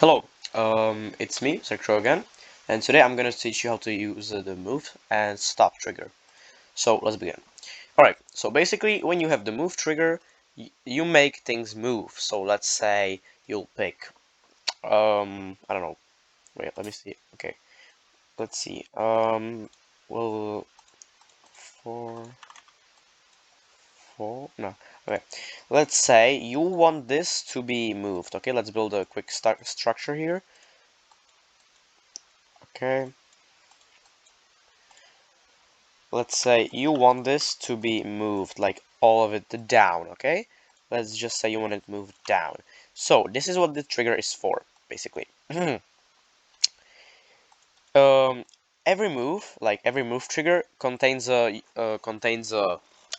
Hello, it's me, Sectro again, and today I'm gonna teach you how to use the move and stop trigger. So let's begin. Alright, so basically when you have the move trigger, you make things move. So let's say you'll pick, I don't know, wait, let me see, okay, let's see, well, four, no, okay, let's say you want this to be moved, okay, let's build a quick structure here, okay. Let's say you want this to be moved, like all of it down, okay? Let's just say you want it moved down. So this is what the trigger is for, basically. um, every move, like every move trigger, contains a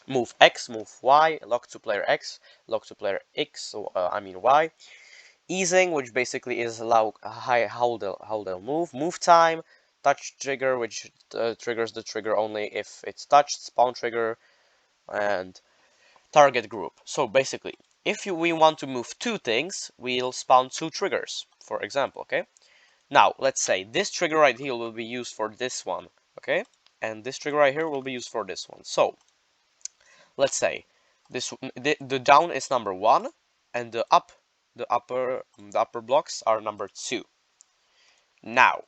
move X, move Y, lock to player X, lock to player X, so I mean Y. Easing, which basically is allow how they'll move. Move time, touch trigger, which triggers the trigger only if it's touched. Spawn trigger, and target group. So basically, if we want to move two things, we'll spawn two triggers, for example, okay? Now, let's say this trigger right here will be used for this one, okay? And this trigger right here will be used for this one. So, let's say the down is number 1 and the upper blocks are number 2. Now,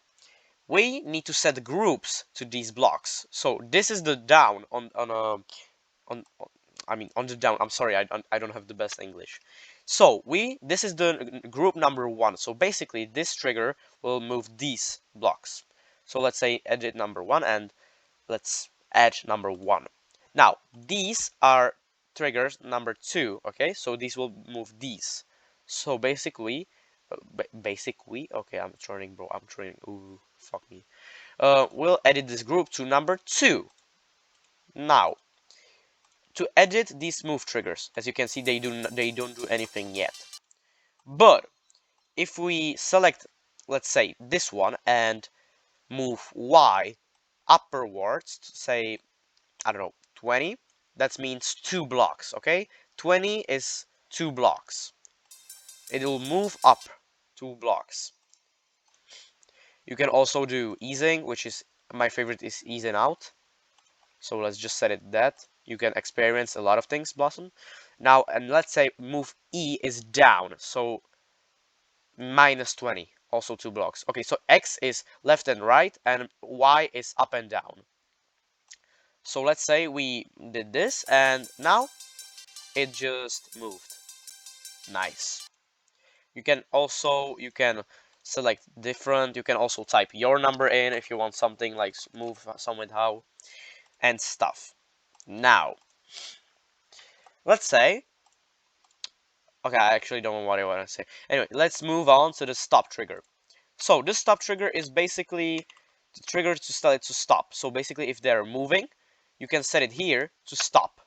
we need to set groups to these blocks. So, this is the down on I mean on the down. I'm sorry, I don't have the best English. So this is the group number 1. So basically this trigger will move these blocks. So let's say edit number 1 and let's add number 1. Now these are triggers number 2, okay? So these will move these. So basically, okay, I'm turning, bro. I'm turning. Ooh, fuck me. We'll edit this group to number 2. Now, to edit these move triggers, as you can see, they don't do anything yet. But if we select, let's say, this one and move Y upwards, say, I don't know, 20, that means 2 blocks, okay? 20 is 2 blocks. It will move up 2 blocks. You can also do easing, which is my favorite is easing out. So let's just set it that. You can experience a lot of things, Blossom. Now, and let's say move E is down, so minus 20, also 2 blocks. Okay, so X is left and right, and Y is up and down. So let's say we did this, and now it just moved. Nice. You can select different, you can also type your number in if you want something like move somehow and stuff. Now, let's say, okay, I actually don't know what I want to say. Anyway, let's move on to the stop trigger. So this stop trigger is basically the trigger to tell it to stop. So basically, if they're moving, you can set it here to stop.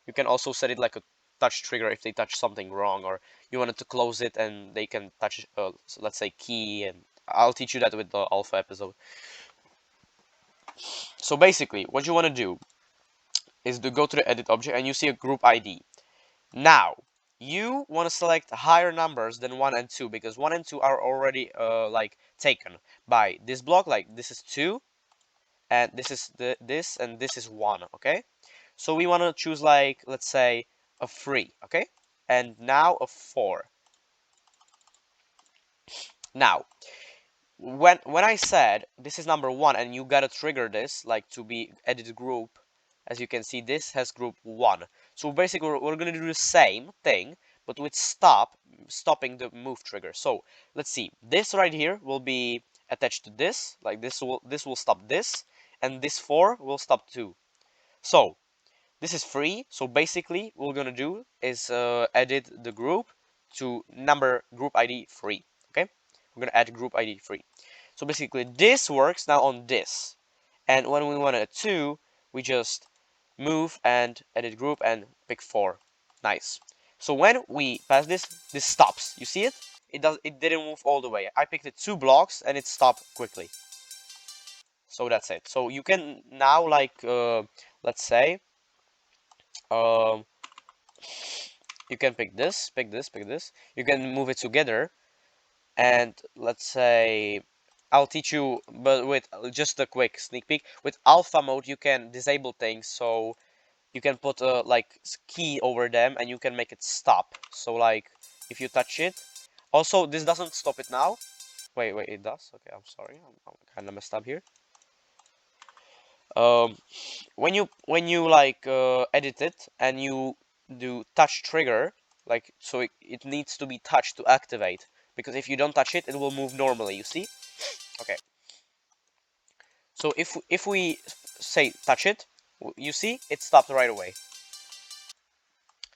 You can also set it like a touch trigger if they touch something wrong, or you wanted to close it and they can touch, so let's say key, and I'll teach you that with the alpha episode. So basically, what you want to do is to go to the edit object and you see a group ID. Now, you want to select higher numbers than 1 and 2 because 1 and 2 are already like taken by this block. Like this is 2 and this is this and this is 1, okay? So we want to choose, like, let's say a 3, okay? And now a 4. Now, when I said this is number 1 and you gotta trigger this like to be edit group, as you can see this has group 1. So basically we're gonna do the same thing but with stopping the move trigger. So let's see, this right here will be attached to this, like this will stop this, and this 4 will stop 2. So this is free, so basically what we're gonna do is edit the group to number group ID 3, okay? We're gonna add group ID 3. So basically this works now on this, and when we want a 2, we just move and edit group and pick 4. Nice. So when we pass this, this stops. You see it? It didn't move all the way. I picked it 2 blocks and it stopped quickly. So that's it. So you can now, like, let's say, um, you can pick this, pick this, pick this. You can move it together. And let's say I'll teach you, but with just a quick sneak peek. With alpha mode, you can disable things, so you can put a like key over them, and you can make it stop. So like if you touch it, also this doesn't stop it now. Wait, it does. Okay, I'm sorry, I'm kind of messed up here. Um, when you like edit it and you do touch trigger, like so it needs to be touched to activate, because if you don't touch it, it will move normally. You see? Okay. So if we say touch it, you see it stopped right away.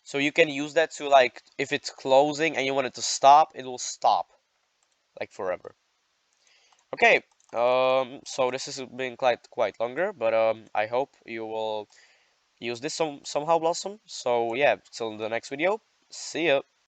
So you can use that to like if it's closing and you want it to stop, it will stop like forever. Okay. So this has been quite longer, but I hope you will use this somehow, Blossom. So yeah, till the next video. See ya.